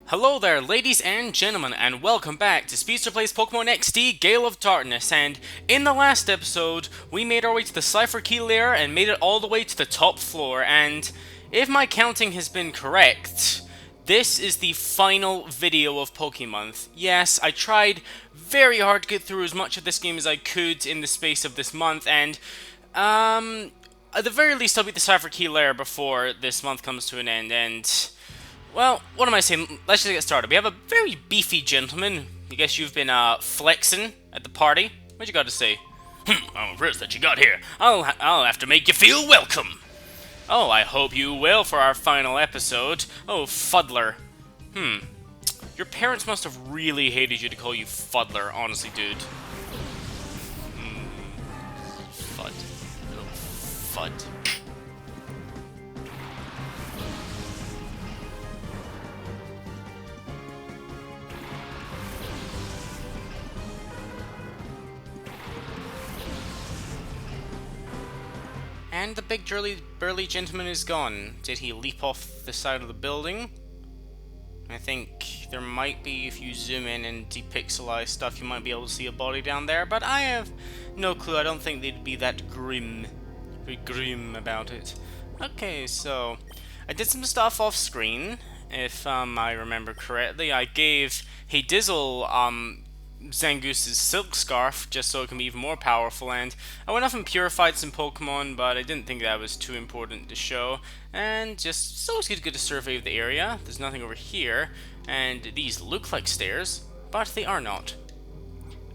Hello there, ladies and gentlemen, and welcome back to Speedster Plays Pokemon XD Gale of Darkness. And in the last episode, we made our way to the Cipher Key Lair and made it all the way to the top floor. And if my counting has been correct, this is the final video of PokeMonth. Yes, I tried very hard to get through as much of this game as I could in the space of this month, and at the very least, I'll beat the Cipher Key Lair before this month comes to an end. And well, what am I saying? Let's just get started. We have a very beefy gentleman. I guess you've been flexing at the party. What you got to say? I'm impressed that you got here. I'll have to make you feel welcome. Oh, I hope you will for our final episode. Oh, Fuddler. Your parents must have really hated you to call you Fuddler, honestly, dude. Fud. Little Fud. And the big burly gentleman is gone. Did he leap off the side of the building? I think there might be, if you zoom in and depixelize stuff, you might be able to see a body down there, but I have no clue. I don't think they'd be that very grim about it. Okay, so I did some stuff off screen, if I remember correctly. I gave Hey Dizzle Zangoose's Silk Scarf, just so it can be even more powerful, and I went off and purified some Pokemon, but I didn't think that was too important to show, and just, it's always good to get a survey of the area. There's nothing over here, and these look like stairs, but they are not.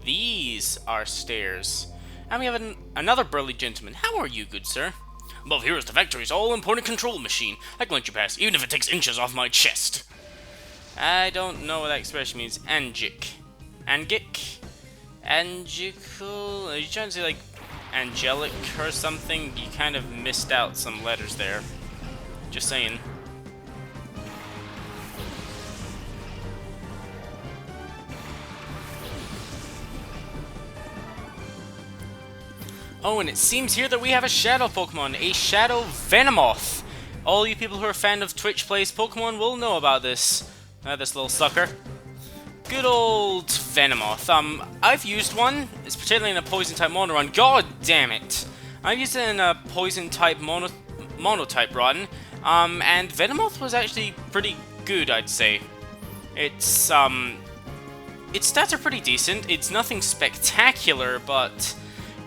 These are stairs. And we have another burly gentleman. How are you, good sir? Above here is the factory's all-important control machine. I can let you pass, even if it takes inches off my chest. I don't know what that expression means. Angic. Angic? Angical? Are you trying to say, like, angelic or something? You kind of missed out some letters there. Just saying. Oh, and it seems here that we have a Shadow Pokemon, a Shadow Venomoth. All you people who are fan of Twitch Plays Pokemon will know about this. This little sucker. Good old Venomoth. I've used one. It's particularly in a Poison-type mono run. God damn it! I've used it in a Poison-type mono-type run. And Venomoth was actually pretty good, I'd say. Its stats are pretty decent. It's nothing spectacular, but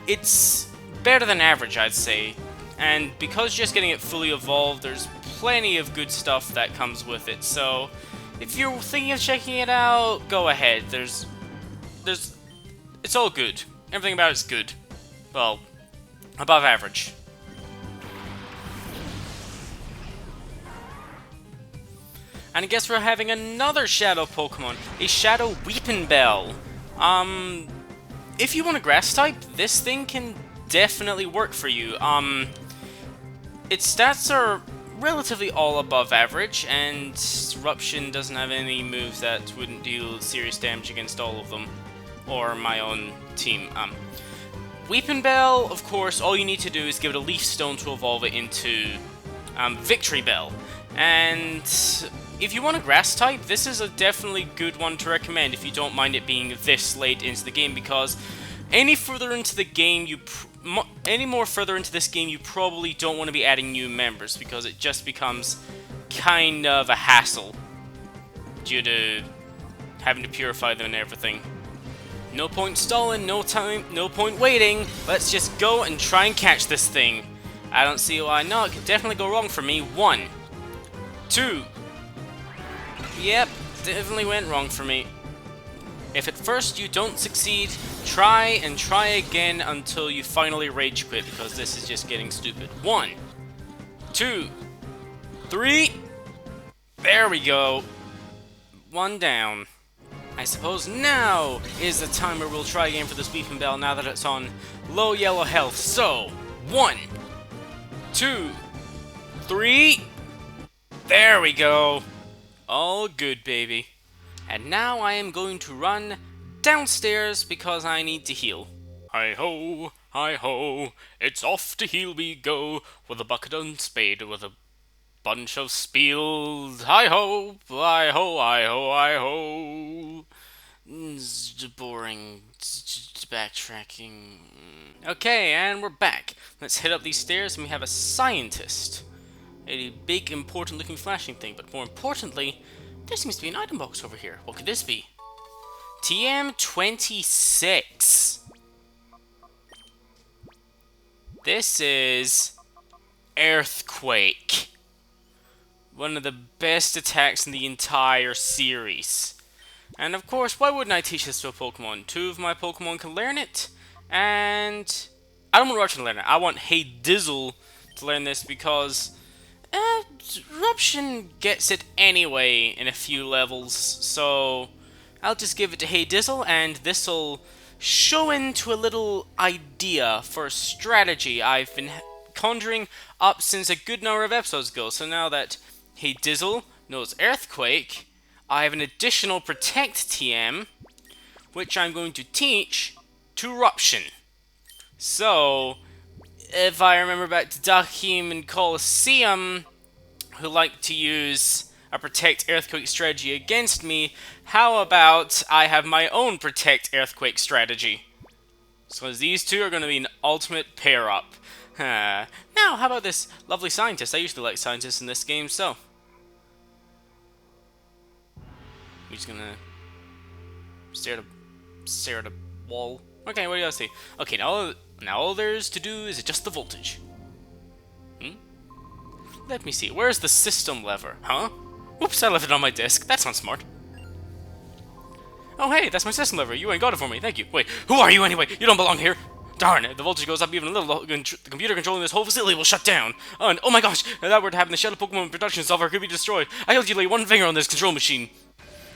it's better than average, I'd say. And because just getting it fully evolved, there's plenty of good stuff that comes with it. So if you're thinking of checking it out, go ahead. It's all good. Everything about it's good. Well, above average. And I guess we're having another Shadow Pokemon, a Shadow Weepinbell. If you want a Grass type, this thing can definitely work for you. Its stats are relatively all above average, and Disruption doesn't have any moves that wouldn't deal serious damage against all of them, or my own team. Weepinbell, of course, all you need to do is give it a Leaf Stone to evolve it into Victory Bell. And if you want a Grass type, this is a definitely good one to recommend if you don't mind it being this late into the game, because any more further into this game, you probably don't want to be adding new members, because it just becomes kind of a hassle due to having to purify them and everything. No point stalling, no point waiting. Let's just go and try and catch this thing. I don't see why not. It could definitely go wrong for me. 1, 2. Yep, definitely went wrong for me. If at first you don't succeed, try and try again until you finally rage quit, because this is just getting stupid. 1, 2, 3. There we go. 1 down. I suppose now is the time where we'll try again for this Weepinbell now that it's on low yellow health. So, 1, 2, 3. There we go. All good, baby. And now I am going to run downstairs because I need to heal. Hi ho, it's off to heal we go, with a bucket and spade, with a bunch of spiels. Hi-ho, hi-ho, hi-ho, hi-ho. Boring. Backtracking. Okay, and we're back. Let's head up these stairs and we have a scientist. A big, important looking flashing thing, but more importantly, there seems to be an item box over here. What could this be? TM26. This is Earthquake. One of the best attacks in the entire series. And of course, why wouldn't I teach this to a Pokemon? Two of my Pokemon can learn it, and I don't want Rupture to learn it. I want Hey Dizzle to learn this because Rupture gets it anyway in a few levels, so I'll just give it to Hey Dizzle, and this'll show into a little idea for a strategy I've been conjuring up since a good number of episodes ago. So now that Hey Dizzle knows Earthquake, I have an additional Protect TM, which I'm going to teach to Rupture. So, if I remember back to Dakim and Colosseum, who like to use a Protect Earthquake strategy against me, how about I have my own Protect Earthquake strategy? So these two are going to be an ultimate pair-up. Now, how about this lovely scientist? I usually like scientists in this game, so we're just gonna stare at a wall. Okay, what do you guys see? Okay, now all there's to do is adjust the voltage. Let me see. Where's the system lever? Huh? Whoops, I left it on my desk. That's not smart. Oh, hey, that's my system lever. You ain't got it for me. Thank you. Wait, who are you anyway? You don't belong here. Darn it, if the voltage goes up even a little, the computer controlling this whole facility will shut down. And, oh my gosh, if that were to happen, the Shadow Pokemon production software could be destroyed. I told you to lay one finger on this control machine.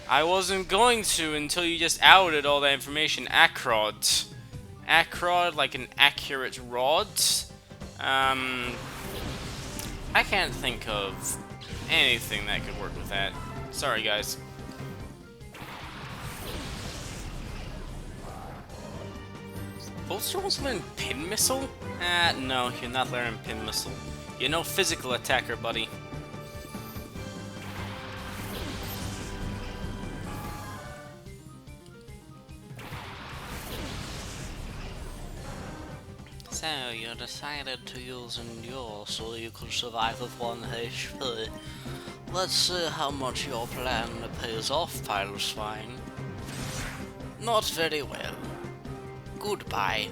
I wasn't going to until you just outed all that information. Acrod. Acrod, like an accurate rod? I can't think of anything that could work with that. Sorry, guys. Bolster wants to learn Pin Missile? No, you're not learning Pin Missile. You're no physical attacker, buddy. So, you decided to use Endure so you could survive with 1 HP. Let's see how much your plan pays off, Pile of Swine. Not very well. Goodbye.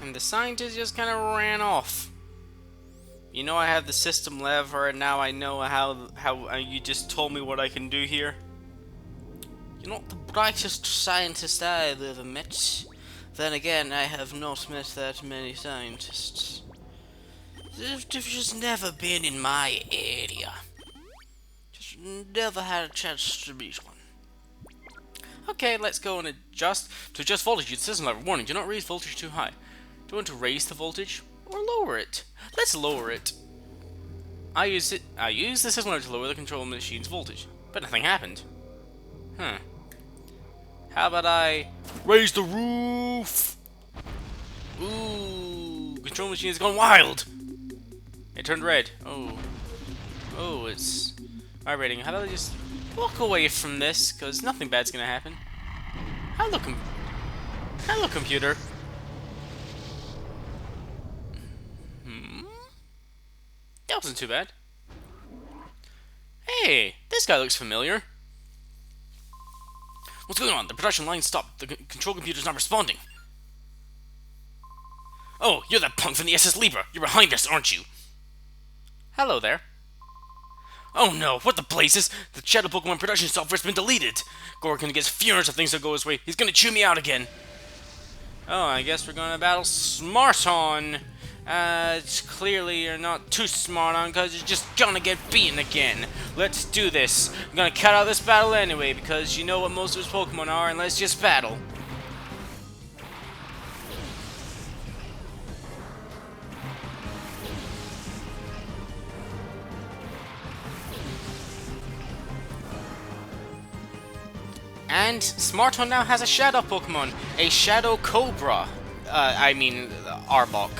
And the scientist just kind of ran off. You know I have the system lever, and now I know how you just told me what I can do here. You're not the brightest scientist I've ever met. Then again, I have not met that many scientists. They've just never been in my area. Just never had a chance to meet one. Okay, let's go and adjust. To adjust voltage, use the system lever. Warning, do not raise voltage too high. Do you want to raise the voltage or lower it? Let's lower it. I use the system lever to lower the control machine's voltage, but nothing happened. Huh. How about I raise the roof? Ooh, control machine has gone wild. It turned red. Oh, it's vibrating. How about I just walk away from this, because nothing bad's gonna happen. Hello, computer. That wasn't too bad. Hey, this guy looks familiar. What's going on? The production line stopped. The control computer's not responding. Oh, you're that punk from the SS Libra. You're behind us, aren't you? Hello there. Oh no, what the blazes? The Shadow Pokemon production software's been deleted. Gorgon gets furious if things don't go his way. He's gonna chew me out again. Oh, I guess we're gonna battle Smarton. It's clearly you're not too smart on, because you're just gonna get beaten again. Let's do this. I'm gonna cut out this battle anyway, because you know what most of his Pokemon are, and let's just battle. And Smarton now has a Shadow Pokemon, a Shadow Cobra. I mean, Arbok.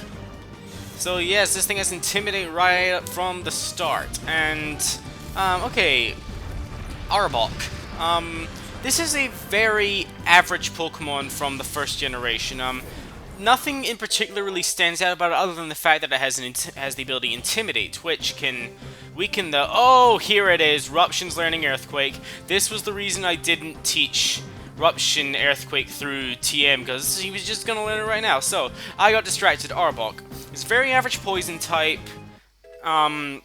So yes, this thing has Intimidate right up from the start. And, okay, Arbok. This is a very average Pokemon from the first generation. Nothing in particular really stands out about it other than the fact that it has the ability Intimidate, which can weaken the... Oh, here it is! Ruption's learning Earthquake. This was the reason I didn't teach Ruption Earthquake through TM, because he was just going to learn it right now. So, I got distracted. Arbok. It's very average Poison type. Other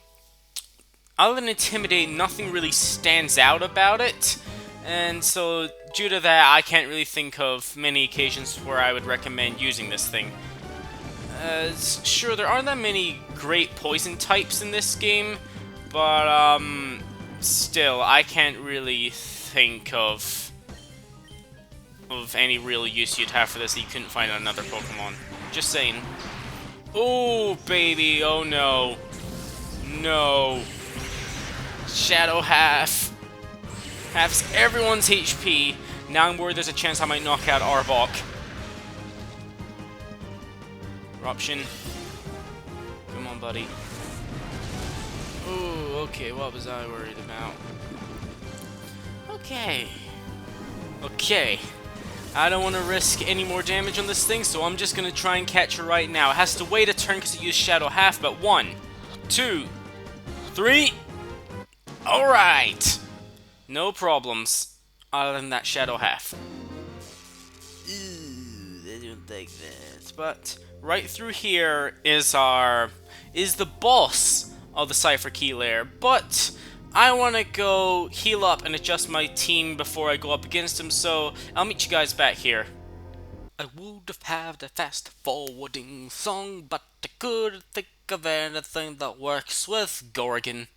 than Intimidate, nothing really stands out about it. And so, due to that, I can't really think of many occasions where I would recommend using this thing. Sure, there aren't that many great poison types in this game, but, still, I can't really think of any real use you'd have for this that you couldn't find on another Pokemon. Just saying. Oh, baby, oh no. No. Shadow Half. Halves everyone's HP. Now I'm worried there's a chance I might knock out Arbok. Eruption. Come on, buddy. Ooh, okay, what was I worried about? Okay. Okay. I don't want to risk any more damage on this thing, so I'm just going to try and catch her right now. It has to wait a turn because it used Shadow Half, but 1, 2, 3. Alright. No problems, other than that Shadow Half. Ooh, I don't like that. But right through here is the boss of the Cipher Key Lair. But I want to go heal up and adjust my team before I go up against him, so I'll meet you guys back here. I would have had a fast forwarding song, but I couldn't think of anything that works with Gorgon.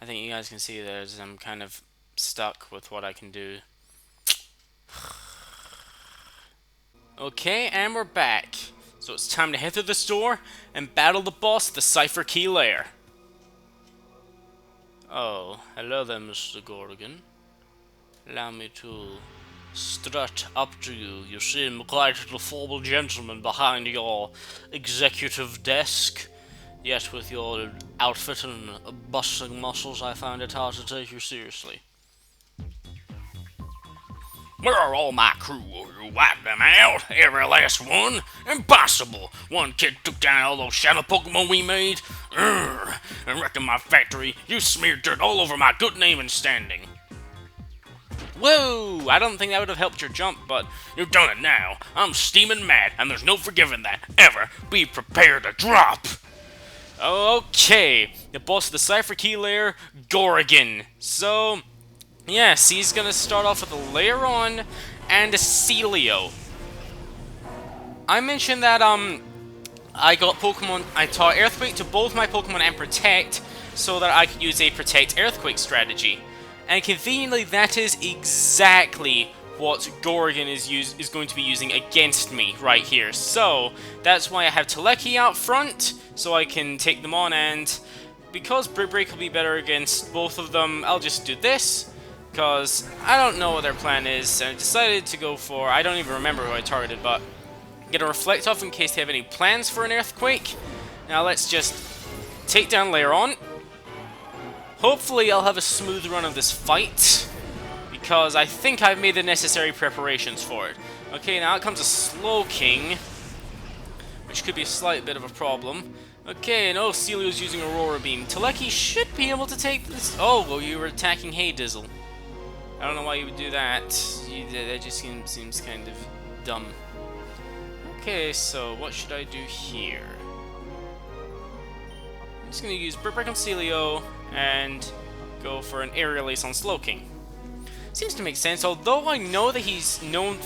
I think you guys can see there's I'm kind of stuck with what I can do. Okay, and we're back. So it's time to head through the store and battle the boss of the Cipher Key Lair. Oh, hello there, Mr. Gorgon. Allow me to strut up to you. You seem quite the formal gentleman behind your executive desk. Yet with your outfit and busting muscles, I find it hard to take you seriously. Where are all my crew? You wiped them out? Every last one? Impossible! One kid took down all those shadow Pokemon we made. Urgh. And wrecking my factory. You smeared dirt all over my good name and standing. Whoa! I don't think that would have helped your jump, but you've done it now. I'm steaming mad, and there's no forgiving that. Ever. Be prepared to drop. Okay, the boss of the Cipher Key Lair, Gorgon. So, yes, he's gonna start off with a Lairon and a Celio. I mentioned that, I taught Earthquake to both my Pokemon and Protect, so that I could use a Protect Earthquake strategy. And conveniently, that is exactly what Gorgon is going to be using against me right here. So, that's why I have Teleki out front, so I can take them on, and because Brick Break will be better against both of them, I'll just do this, because I don't know what their plan is, and I decided to go for, I don't even remember who I targeted, but get a Reflect Off in case they have any plans for an Earthquake. Now let's just take down Lairon. Hopefully I'll have a smooth run of this fight, because I think I've made the necessary preparations for it. Okay, now it comes a Slowking, which could be a slight bit of a problem. Okay, and oh, Celio's using Aurora Beam. Teleki should be able to take this. Oh, well, you were attacking Haydizzle. I don't know why you would do that. That just seems kind of dumb. Okay, so what should I do here? I'm just going to use Brick Break on Celio and go for an Aerial Ace on Slowking. Seems to make sense, although I know that he's known...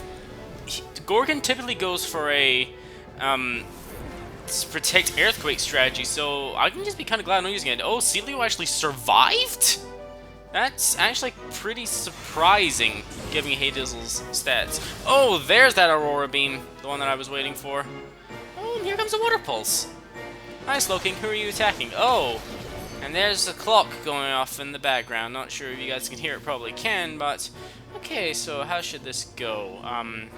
Gorgon typically goes for a Protect Earthquake strategy, so I can just be kind of glad I'm not using it. Oh, Celio actually survived? That's actually pretty surprising, given Haydizzle's stats. Oh, there's that Aurora Beam, the one that I was waiting for. Oh, and here comes a Water Pulse. Hi, Slowking, who are you attacking? Oh, and there's a clock going off in the background. Not sure if you guys can hear it, probably can, but... Okay, so how should this go? I'll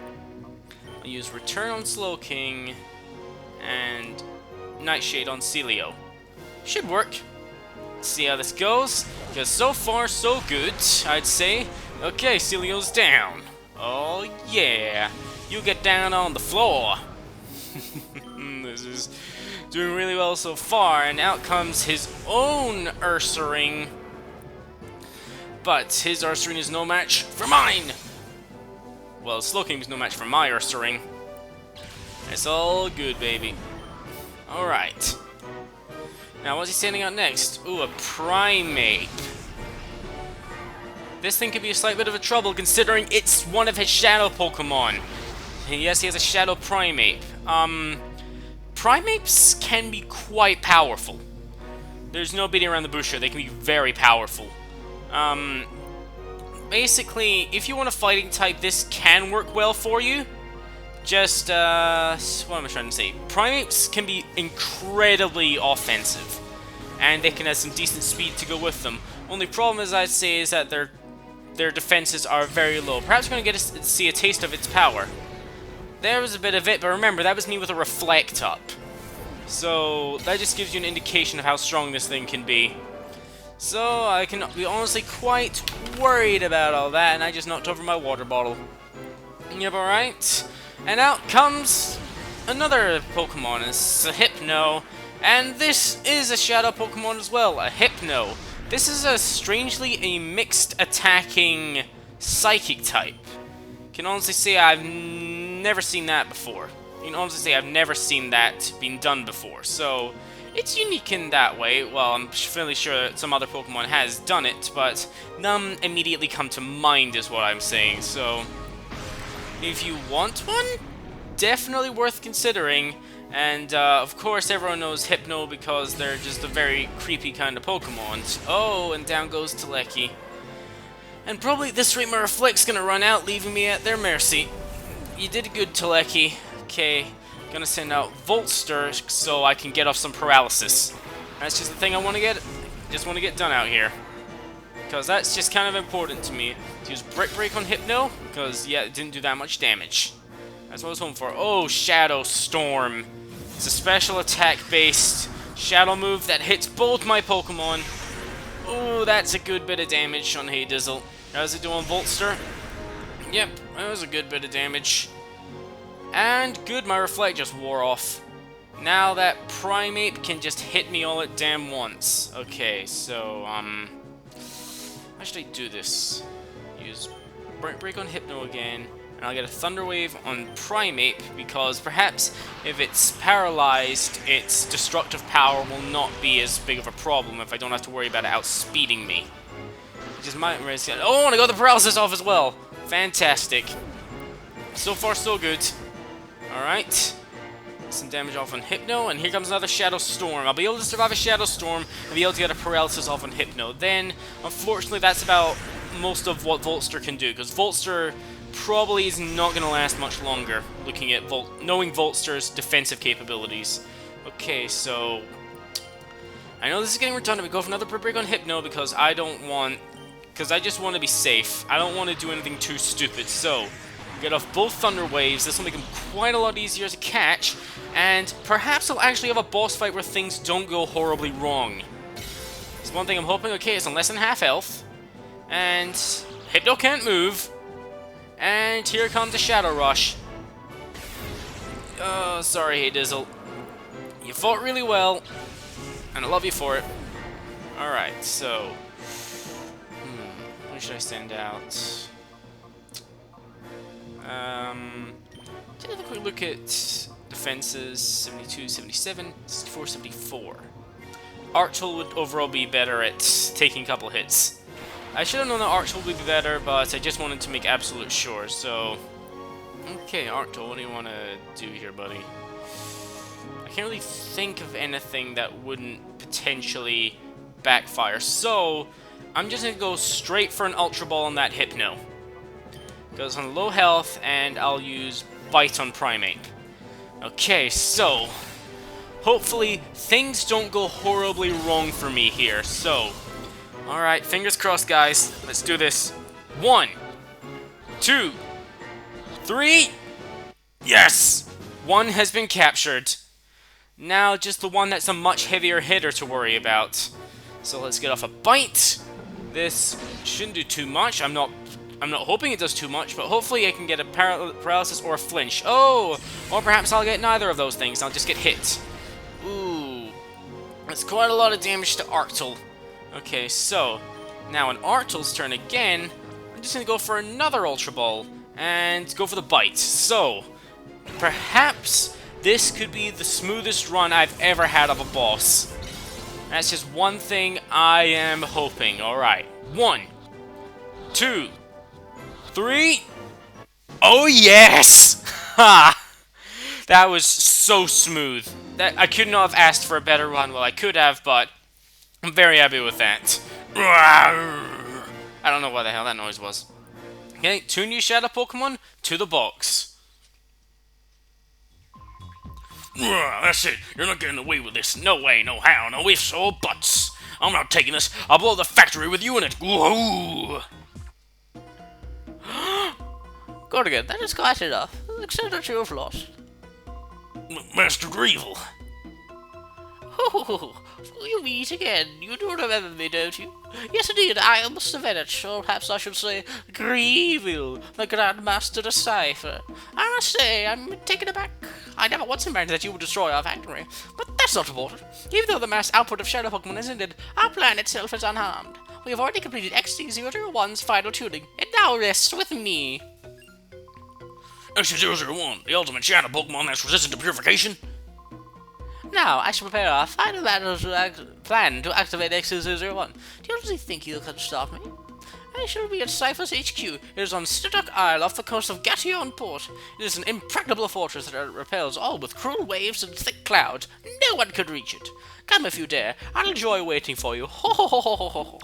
use Return on Slowking, and Nightshade on Celio. Should work. Let's see how this goes. Because so far, so good, I'd say. Okay, Celio's down. Oh, yeah. You get down on the floor. This is doing really well so far. And out comes his own Ursaring. But his Ursaring is no match for mine. Well, Slowking is no match for my Ursaring. It's all good, baby. Alright. Now, what's he sending out next? Ooh, a Primeape. This thing could be a slight bit of a trouble considering it's one of his shadow Pokemon. And yes, he has a shadow Primeape. Primeapes can be quite powerful. There's no beating around the bush here. They can be very powerful. Basically, if you want a fighting type, this can work well for you. Just, what am I trying to say? Primeapes can be incredibly offensive, and they can have some decent speed to go with them. Only problem, as I'd say, is that their defenses are very low. Perhaps we're going to get to see a taste of its power. There was a bit of it, but remember, that was me with a Reflect up. So, that just gives you an indication of how strong this thing can be. So, I can be honestly quite worried about all that, and I just knocked over my water bottle. Yep, alright. And out comes another Pokemon. It's a Hypno. And this is a Shadow Pokemon as well, a Hypno. This is strangely a mixed attacking Psychic type. Can honestly say I've never seen that before. You can honestly say I've never seen that being done before. So, it's unique in that way. Well, I'm fairly sure that some other Pokemon has done it, but none immediately come to mind is what I'm saying. So, if you want one, definitely worth considering. And, of course, everyone knows Hypno because they're just a very creepy kind of Pokemon. Oh, and down goes Teleki. And probably at this rate my Reflect's gonna run out, leaving me at their mercy. You did good, Teleki. Okay, gonna send out Voltster so I can get off some paralysis. That's just the thing I want to get. Just want to get done out here. Because that's just kind of important to me. To use Brick Break on Hypno, because, yeah, it didn't do that much damage. That's what I was hoping for. Oh, Shadow Storm. It's a special attack-based shadow move that hits both my Pokemon. Oh, that's a good bit of damage on Haydizzle. How's it doing, Voltster? Yep, that was a good bit of damage. And good, my Reflect just wore off. Now that Primeape can just hit me all at damn once. Okay, so, how should I do this? Use Brick Break on Hypno again, and I'll get a Thunder Wave on Primeape, because perhaps if it's paralyzed, its destructive power will not be as big of a problem if I don't have to worry about it outspeeding me. Which is my risk. Oh, and I got the paralysis off as well! Fantastic. So far, so good. Alright. Some damage off on Hypno, and here comes another Shadow Storm. I'll be able to survive a Shadow Storm and be able to get a paralysis off on Hypno. Then, unfortunately, that's about most of what Voltster can do, because Voltster probably is not going to last much longer, looking at knowing Voltster's defensive capabilities. Okay, so I know this is getting redundant. We go for another Brick Break on Hypno because I just want to be safe. I don't want to do anything too stupid. So get off both Thunder Waves. This will make them quite a lot easier to catch, and perhaps I'll actually have a boss fight where things don't go horribly wrong. It's one thing I'm hoping. Okay, it's on less than half health, and Hypno can't move. And here comes the Shadow Rush. Oh, sorry, Haydizzle. You fought really well, and I love you for it. Alright, so what should I send out? Take a quick look at defenses. 72, 77, 64, 74. Archel would overall be better at taking a couple hits. I should have known that Archel would be better, but I just wanted to make absolute sure, so... Okay, Archel, what do you want to do here, buddy? I can't really think of anything that wouldn't potentially backfire, so I'm just going to go straight for an Ultra Ball on that Hypno. Goes on low health, and I'll use Bite on Primeape. Okay, so hopefully things don't go horribly wrong for me here, so... Alright, fingers crossed, guys. Let's do this. 1, 2, 3. Yes! 1 has been captured. Now just the one that's a much heavier hitter to worry about. So let's get off a bite. This shouldn't do too much. I'm not hoping it does too much, but hopefully I can get a paralysis or a flinch. Oh! Or perhaps I'll get neither of those things. I'll just get hit. Ooh. That's quite a lot of damage to Arctle. Okay, so now on Arctle's turn again, I'm just going to go for another Ultra Ball and go for the bite. So, perhaps this could be the smoothest run I've ever had of a boss. That's just one thing I am hoping. Alright. 1, 2, 3. Oh yes! Ha! That was so smooth. That I could not have asked for a better run. Well, I could have, but I'm very happy with that. I don't know what the hell that noise was. Okay, 2 new Shadow Pokemon to the box. That's it. You're not getting away with this. No way, no how, no ifs or buts. I'm not taking this. I'll blow the factory with you in it. Woohoo! Gorgon, that is quite enough. Accept that you have lost. Master Greevil. Oh, you meet again. You do remember me, don't you? Yes, indeed, I am Mr. Venich, or perhaps I should say Greevil, the Grand Master of Cipher. I must say, I'm taken aback. I never once imagined that you would destroy our factory, but that's not important. Even though the mass output of Shadow Pokemon is ended, our plan itself is unharmed. We have already completed XD001's final tuning. It now rests with me. XD001, the ultimate Shadow Pokemon that's resistant to purification? Now, I shall prepare our final plan to activate XD001. Do you honestly think you can stop me? I shall be at Cipher's HQ. It is on Stiddock Isle off the coast of Gation Port. It is an impregnable fortress that repels all with cruel waves and thick clouds. No one could reach it. Come if you dare. I'll enjoy waiting for you. Ho ho ho ho ho ho.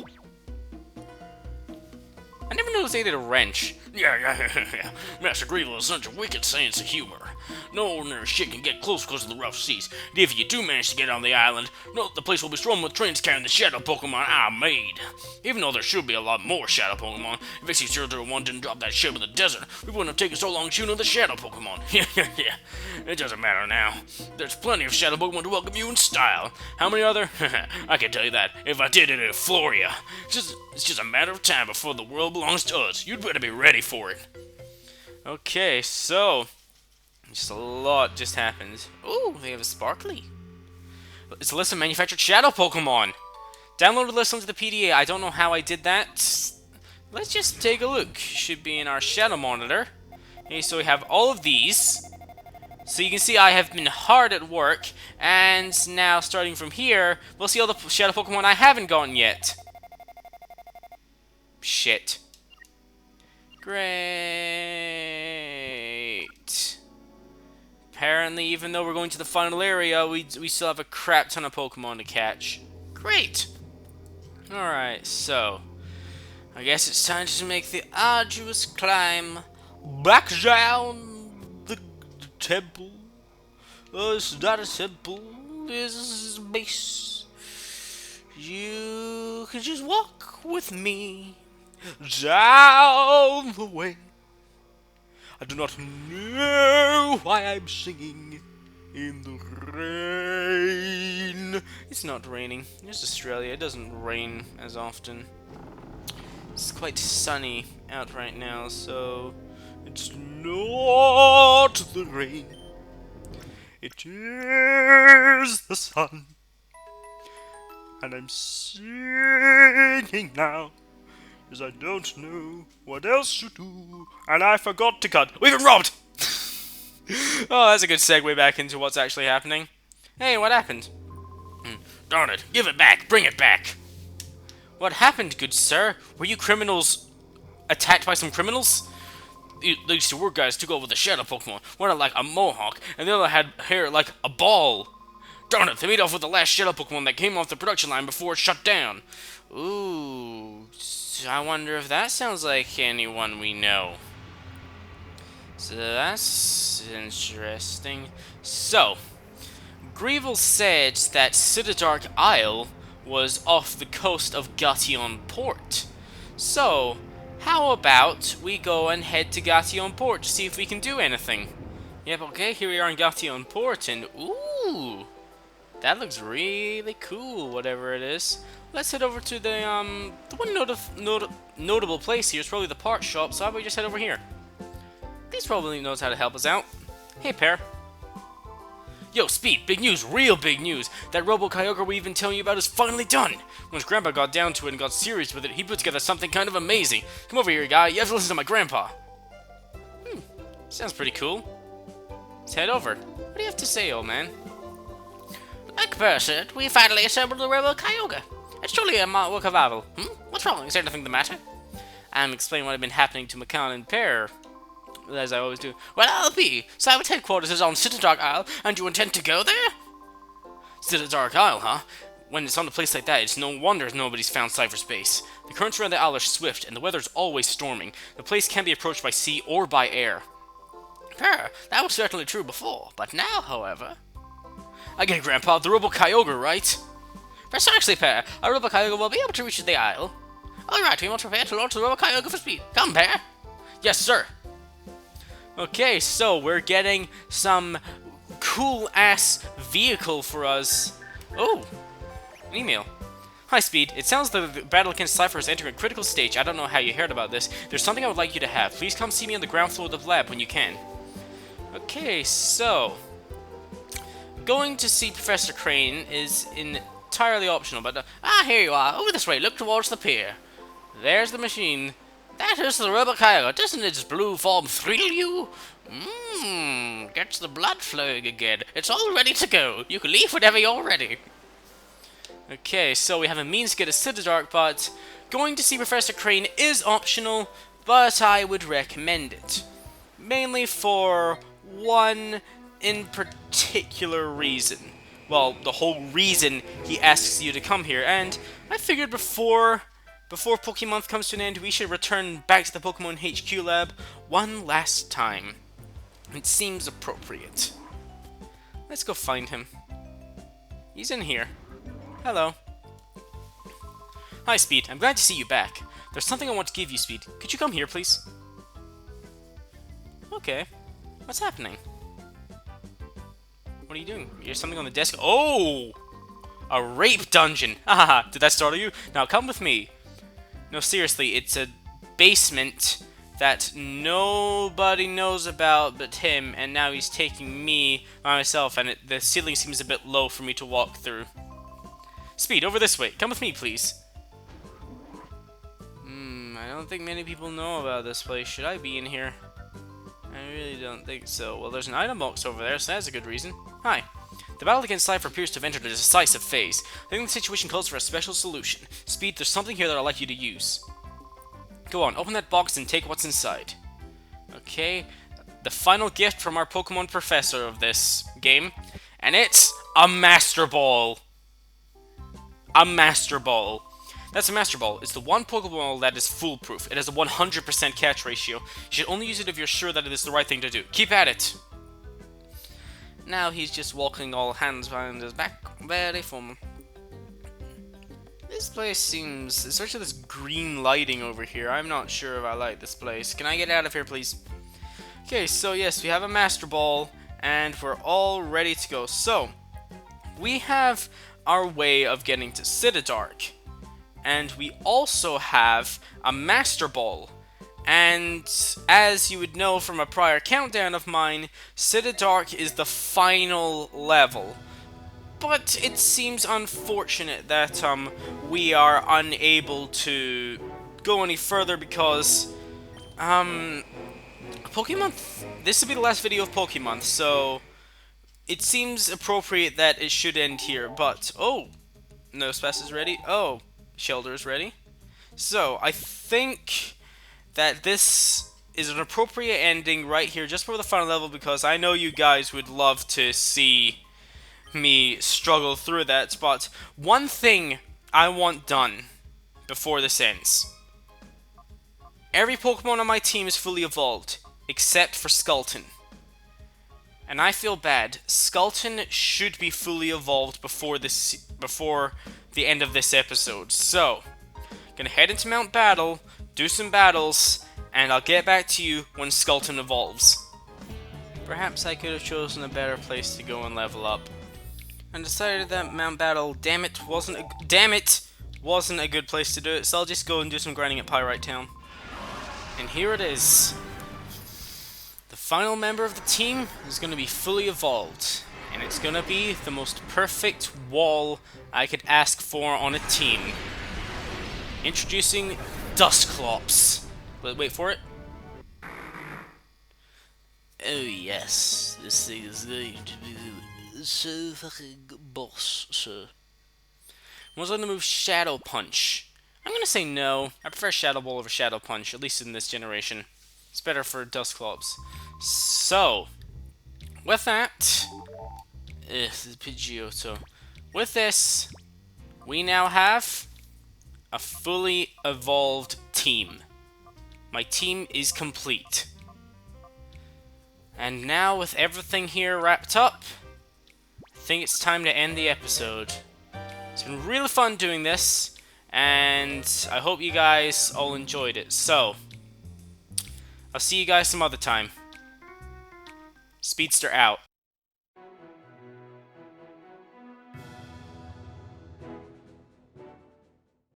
I never noticed they did a wrench. Yeah. Master Greevil has such a wicked sense of humor. No ordinary shit can get close because of the rough seas. And if you do manage to get on the island, know that the place will be swarming with trains carrying the Shadow Pokemon I made. Even though there should be a lot more Shadow Pokemon, if XD001 didn't drop that ship in the desert, we wouldn't have taken so long shooting the Shadow Pokemon. Yeah. It doesn't matter now. There's plenty of Shadow Pokemon to welcome you in style. How many other? I can tell you that if I did it in Floria. It's just a matter of time before the world belongs to us. You'd better be ready for it. Okay, so just a lot just happened. Ooh, they have a Sparkly. It's a list of manufactured Shadow Pokemon. Download the list onto the PDA. I don't know how I did that. Let's just take a look. Should be in our Shadow Monitor. Okay, so we have all of these. So you can see I have been hard at work. And now, starting from here, we'll see all the Shadow Pokemon I haven't gotten yet. Shit. Great. Apparently, even though we're going to the final area, we still have a crap ton of Pokemon to catch. Great. Alright, so I guess it's time to make the arduous climb back down the temple. It's not a temple, it's a base. You can just walk with me down the way. I do not know why I'm singing in the rain. It's not raining. It's Australia. It doesn't rain as often. It's quite sunny out right now, so it's not the rain. It is the sun. And I'm singing now, because I don't know what else to do, and I forgot to cut. We've been robbed! Oh, that's a good segue back into what's actually happening. Hey, what happened? Darn it, give it back, bring it back. What happened, good sir? Were you criminals attacked by some criminals? These two work guys took over the Shadow Pokemon. One had like a mohawk, and the other had hair like a ball. Darn it, they made off with the last Shadow Pokemon that came off the production line before it shut down. Ooh, I wonder if that sounds like anyone we know. So that's interesting. So, Greevil said that Stiddock Isle was off the coast of Gation Port. So, how about we go and head to Gation Port to see if we can do anything? Yep, okay, here we are in Gation Port, and ooh, That looks really cool, whatever it is. Let's head over to the one notable place here is probably the part shop, so how about we just head over here? These probably knows how to help us out. Hey, Pear. Yo, Speed, big news, real big news. That Robo-Kyogre we've been telling you about is finally done. Once Grandpa got down to it and got serious with it, he put together something kind of amazing. Come over here, guy, you have to listen to my grandpa. Sounds pretty cool. Let's head over. What do you have to say, old man? Like Pear said, we finally assembled the Robo-Kyogre. It's truly a work of art. What's wrong? Is there anything the matter? I'm explaining what had been happening to Macan and Pear, as I always do. Well, I'll be. Cipher headquarters is on Citadel Isle, and you intend to go there? Citadel Isle, huh? When it's on a place like that, it's no wonder nobody's found Cipher's base. The currents around the isle are swift, and the weather's always storming. The place can't be approached by sea or by air. Pear, that was certainly true before, but now, however... I get it, Grandpa. The Robo-Kyogre, right? Precisely, Pear. A Robo-Kyogre will be able to reach the isle. Alright, we must prepare to launch the Robo-Kyogre for speed. Come, Pear. Yes, sir. Okay, so we're getting some cool-ass vehicle for us. Oh, an email. Hi, Speed. It sounds like the battle against Cipher is entering a critical stage. I don't know how you heard about this. There's something I would like you to have. Please come see me on the ground floor of the lab when you can. Okay, so... going to see Professor Crane is entirely optional, but... here you are. Over this way. Look towards the pier. There's the machine. That is the Robo-Kyogre. Doesn't its blue form thrill you? Gets the blood flowing again. It's all ready to go. You can leave whenever you're ready. Okay, so we have a means to get a Citadel, but going to see Professor Crane is optional, but I would recommend it. Mainly for one in particular reason. Well, the whole reason he asks you to come here, and I figured before PokeMonth comes to an end, we should return back to the Pokemon HQ lab one last time. It seems appropriate. Let's go find him. He's in here. Hello. Hi, Speed. I'm glad to see you back. There's something I want to give you, Speed. Could you come here, please? Okay. What's happening? What are you doing? There's something on the desk. Oh! A rape dungeon! Haha, did that startle you? Now come with me. No, seriously, it's a basement that nobody knows about but him, and now he's taking me by myself, and the ceiling seems a bit low for me to walk through. Speed, over this way. Come with me, please. I don't think many people know about this place. Should I be in here? I really don't think so. Well, there's an item box over there, so that's a good reason. Hi. The battle against Cipher appears to have entered a decisive phase. I think the situation calls for a special solution. Speed, there's something here that I'd like you to use. Go on, open that box and take what's inside. Okay, the final gift from our Pokemon professor of this game, and it's a Master Ball. A Master Ball. That's a Master Ball. It's the one Pokeball that is foolproof. It has a 100% catch ratio. You should only use it if you're sure that it is the right thing to do. Keep at it. Now he's just walking all hands behind his back. Very formal. This place seems... especially this green lighting over here. I'm not sure if I like this place. Can I get out of here, please? Okay, so yes, we have a Master Ball, and we're all ready to go. So, we have our way of getting to Citadark. And we also have a Master Ball. And as you would know from a prior countdown of mine, Citadark is the final level. But it seems unfortunate that we are unable to go any further because PokeMonth, this will be the last video of PokeMonth, so it seems appropriate that it should end here. But oh, Nosepass is ready. Oh, Shelter is ready. So I think that this is an appropriate ending right here just for the final level, because I know you guys would love to see me struggle through that. But one thing I want done before this ends: every Pokemon on my team is fully evolved except for Skulton, and I feel bad. Skulton should be fully evolved before the end of this episode. So gonna head into Mount Battle, do some battles, and I'll get back to you when Skulton evolves. Perhaps I could have chosen a better place to go and level up. and decided that Mount Battle, damn it, wasn't a good place to do it, so I'll just go and do some grinding at Pyrite Town. And here it is. The final member of the team is going to be fully evolved, and it's going to be the most perfect wall I could ask for on a team. Introducing Dusclops. Wait for it. Oh yes, this thing is going to be so fucking boss, sir. Was going to move Shadow Punch. I'm going to say no. I prefer Shadow Ball over Shadow Punch, at least in this generation. It's better for Dusclops. So, with that, this is Pidgeotto. With this, we now have a fully evolved team. My team is complete. And now, with everything here wrapped up, I think it's time to end the episode. It's been really fun doing this, and I hope you guys all enjoyed it. So, I'll see you guys some other time. Speedster out.